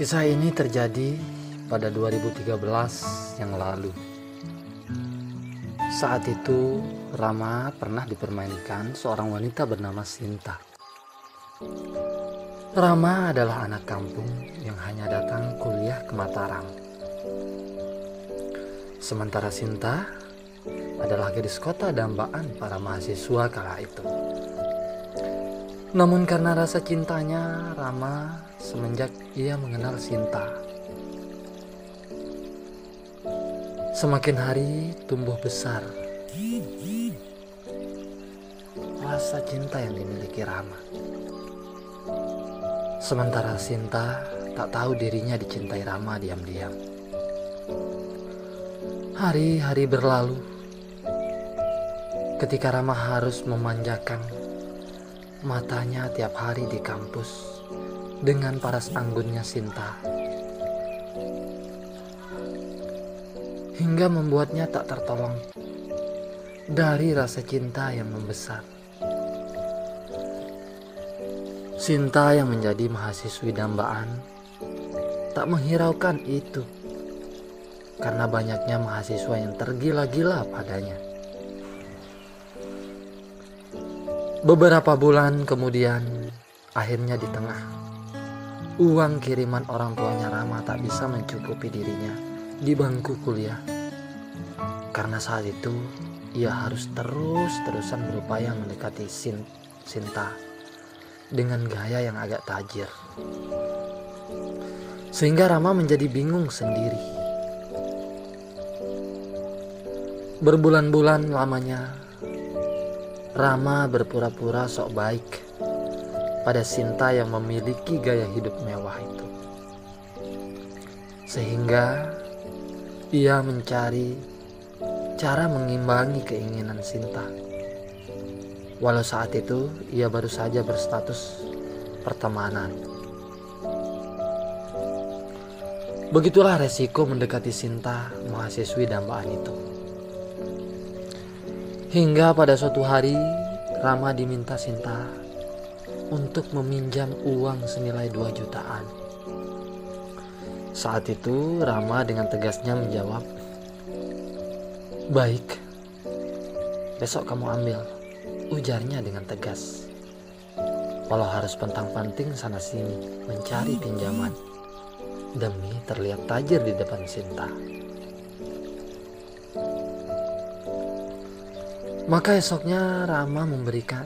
Kisah ini terjadi pada 2013 yang lalu. Saat itu Rama pernah dipermainkan seorang wanita bernama Sinta. Rama adalah anak kampung yang hanya datang kuliah ke Mataram. Sementara Sinta adalah gadis kota dambaan para mahasiswa kala itu. Namun karena rasa cintanya Rama semenjak ia mengenal Sinta, semakin hari tumbuh besar rasa cinta yang dimiliki Rama. Sementara Sinta tak tahu dirinya dicintai Rama diam-diam. Hari-hari berlalu ketika Rama harus memanjakan matanya tiap hari di kampus dengan paras anggunnya Sinta, hingga membuatnya tak tertolong dari rasa cinta yang membesar. Sinta yang menjadi mahasiswi dambaan tak menghiraukan itu karena banyaknya mahasiswa yang tergila-gila padanya. Beberapa bulan kemudian, akhirnya di tengah uang kiriman orang tuanya Rama tak bisa mencukupi dirinya di bangku kuliah. Karena saat itu ia harus terus-terusan berupaya mendekati Sinta dengan gaya yang agak tajir. Sehingga Rama menjadi bingung sendiri. Berbulan-bulan lamanya Rama berpura-pura sok baik pada Sinta yang memiliki gaya hidup mewah itu. Sehingga ia mencari cara mengimbangi keinginan Sinta. Walau saat itu ia baru saja berstatus pertemanan. Begitulah resiko mendekati Sinta, mahasiswi dambaan itu. Hingga pada suatu hari Rama diminta Sinta untuk meminjam uang senilai 2 jutaan. Saat itu Rama dengan tegasnya menjawab, "Baik, besok kamu ambil," ujarnya dengan tegas. Walau harus pantang-panting sana sini mencari pinjaman demi terlihat tajir di depan Sinta. Maka esoknya Rama memberikan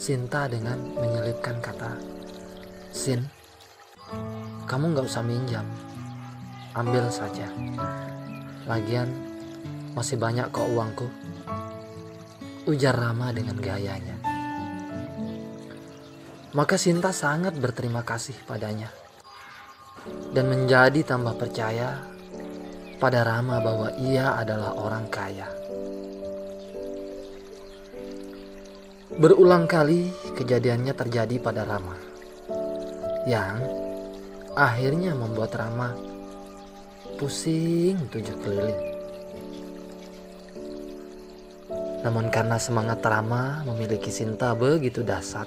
Sinta dengan menyelipkan kata, "Sin, kamu gak usah minjam, ambil saja. Lagian masih banyak kok uangku," ujar Rama dengan gayanya. Maka Sinta sangat berterima kasih padanya dan menjadi tambah percaya pada Rama bahwa ia adalah orang kaya. Berulang kali kejadiannya terjadi pada Rama, yang akhirnya membuat Rama pusing 7 keliling. Namun karena semangat Rama memiliki Sinta begitu dahsyat,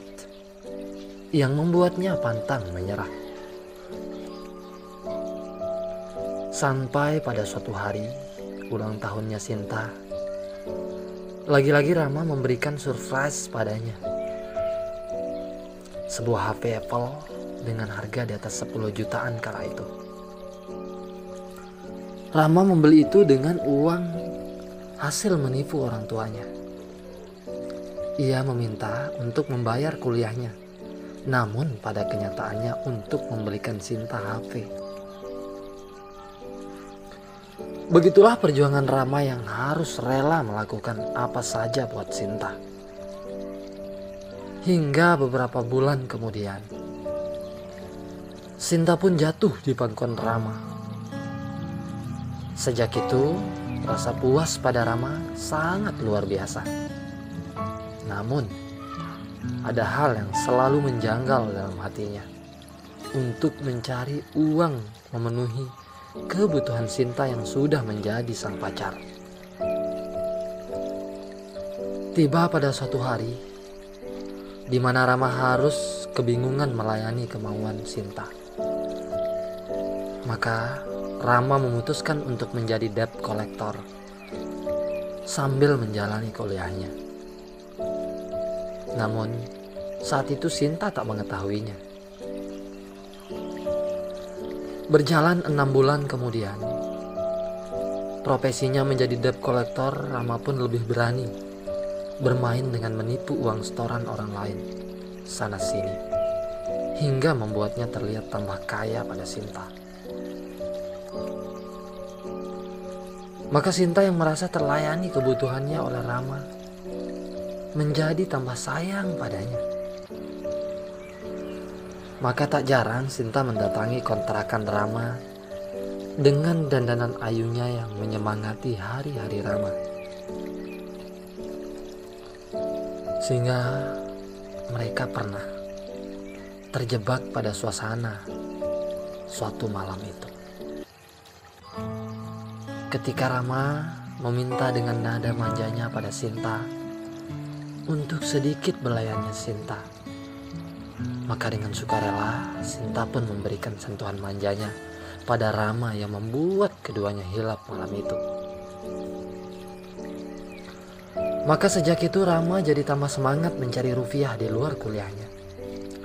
yang membuatnya pantang menyerah. Sampai pada suatu hari ulang tahunnya Sinta, lagi-lagi Rama memberikan surprise padanya. Sebuah HP Apple dengan harga di atas 10 jutaan kala itu. Rama membeli itu dengan uang hasil menipu orang tuanya. Ia meminta untuk membayar kuliahnya, namun pada kenyataannya untuk membelikan Sinta HP. Begitulah perjuangan Rama yang harus rela melakukan apa saja buat Sinta. Hingga beberapa bulan kemudian, Sinta pun jatuh di pangkuan Rama. Sejak itu, rasa puas pada Rama sangat luar biasa. Namun, ada hal yang selalu menjanggal dalam hatinya. Untuk mencari uang memenuhi kebutuhan Sinta yang sudah menjadi sang pacar. Tiba pada suatu hari di mana Rama harus kebingungan melayani kemauan Sinta. Maka Rama memutuskan untuk menjadi debt collector sambil menjalani kuliahnya. Namun saat itu Sinta tak mengetahuinya. Berjalan 6 bulan kemudian, profesinya menjadi debt collector, Rama pun lebih berani bermain dengan menipu uang setoran orang lain sana sini, hingga membuatnya terlihat tambah kaya pada Sinta. Maka Sinta yang merasa terlayani kebutuhannya oleh Rama menjadi tambah sayang padanya. Maka tak jarang Sinta mendatangi kontrakan Rama dengan dandanan ayunya yang menyemangati hari-hari Rama. Sehingga mereka pernah terjebak pada suasana suatu malam itu. Ketika Rama meminta dengan nada manjanya pada Sinta untuk sedikit belayannya Sinta, maka dengan sukarela Sinta pun memberikan sentuhan manjanya pada Rama yang membuat keduanya hilap malam itu. Maka sejak itu Rama jadi tambah semangat mencari rupiah di luar kuliahnya,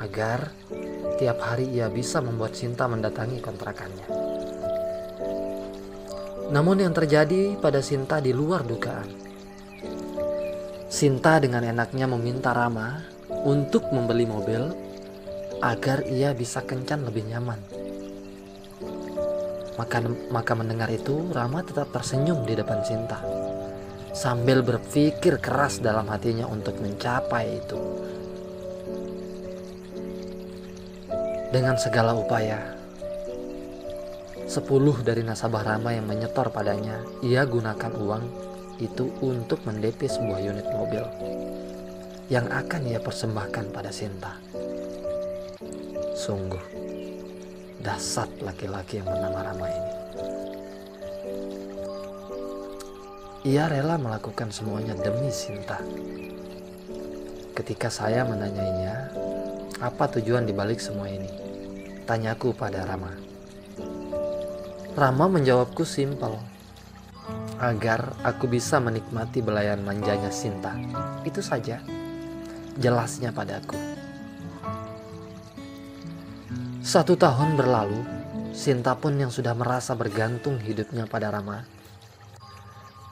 agar tiap hari ia bisa membuat Sinta mendatangi kontrakannya. Namun yang terjadi pada Sinta di luar dugaan. Sinta dengan enaknya meminta Rama untuk membeli mobil agar ia bisa kencan lebih nyaman. Maka mendengar itu Rama tetap tersenyum di depan Sinta, sambil berpikir keras dalam hatinya untuk mencapai itu. Dengan segala upaya, 10 dari nasabah Rama yang menyetor padanya, ia gunakan uang itu untuk mendp sebuah unit mobil yang akan ia persembahkan pada Sinta. Sungguh dahsyat laki-laki yang bernama Rama ini. Ia rela melakukan semuanya demi Sinta. Ketika saya menanyainya, apa tujuan dibalik semua ini? Tanyaku pada Rama. Rama menjawabku simpel, agar aku bisa menikmati belayan manjanya Sinta. Itu saja, jelasnya padaku. 1 tahun berlalu, Sinta pun yang sudah merasa bergantung hidupnya pada Rama.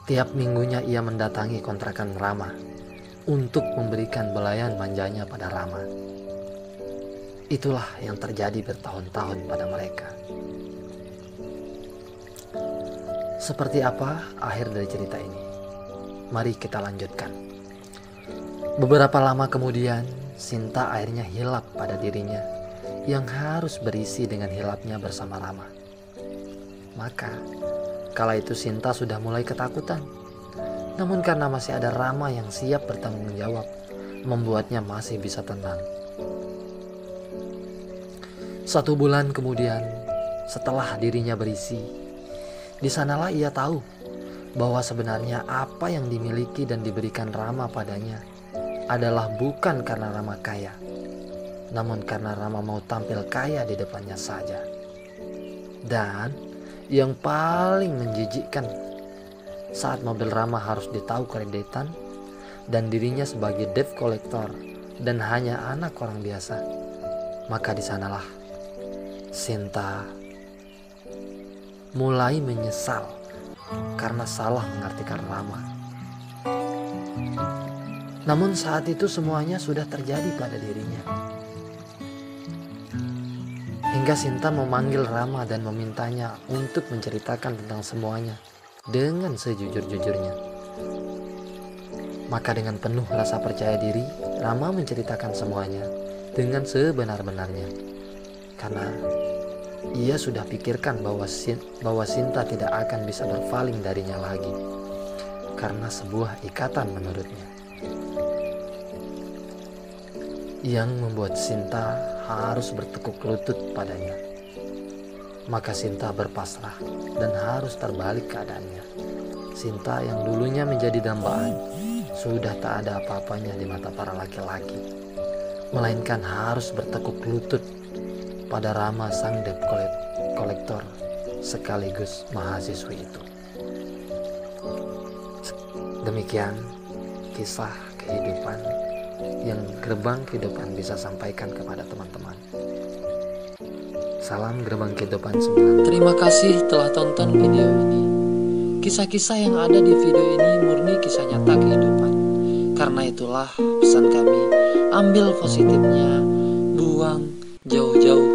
Tiap minggunya ia mendatangi kontrakan Rama untuk memberikan belayan manjanya pada Rama. Itulah yang terjadi bertahun-tahun pada mereka. Seperti apa akhir dari cerita ini? Mari kita lanjutkan. Beberapa lama kemudian, Sinta akhirnya hilap pada dirinya yang harus berisi dengan hilapnya bersama Rama. Maka, kala itu Sinta sudah mulai ketakutan. Namun karena masih ada Rama yang siap bertanggung jawab, membuatnya masih bisa tenang. 1 bulan kemudian, setelah dirinya berisi, di sanalah ia tahu bahwa sebenarnya apa yang dimiliki dan diberikan Rama padanya adalah bukan karena Rama kaya, namun karena Rama mau tampil kaya di depannya saja. Dan yang paling menjijikkan, saat mobil Rama harus ditahu kreditan dan dirinya sebagai debt collector dan hanya anak orang biasa, maka di sanalah Sinta mulai menyesal karena salah mengartikan Rama. Namun saat itu semuanya sudah terjadi pada dirinya. Hingga Sinta memanggil Rama dan memintanya untuk menceritakan tentang semuanya dengan sejujur-jujurnya. Maka dengan penuh rasa percaya diri, Rama menceritakan semuanya dengan sebenar-benarnya. Karena ia sudah pikirkan bahwa Sinta tidak akan bisa berpaling darinya lagi, karena sebuah ikatan menurutnya yang membuat Sinta harus bertekuk lutut padanya. Maka Sinta berpasrah dan harus terbalik keadaannya. Sinta yang dulunya menjadi dambaan sudah tak ada apa-apanya di mata para laki-laki, melainkan harus bertekuk lutut pada Rama sang debt kolektor sekaligus mahasiswi itu. Demikian kisah kehidupan yang Gerbang Kehidupan bisa sampaikan kepada teman-teman. Salam Gerbang Kehidupan 9. Terima kasih telah tonton video ini. Kisah-kisah yang ada di video ini murni kisah nyata kehidupan. Karena itulah pesan kami, ambil positifnya, buang jauh-jauh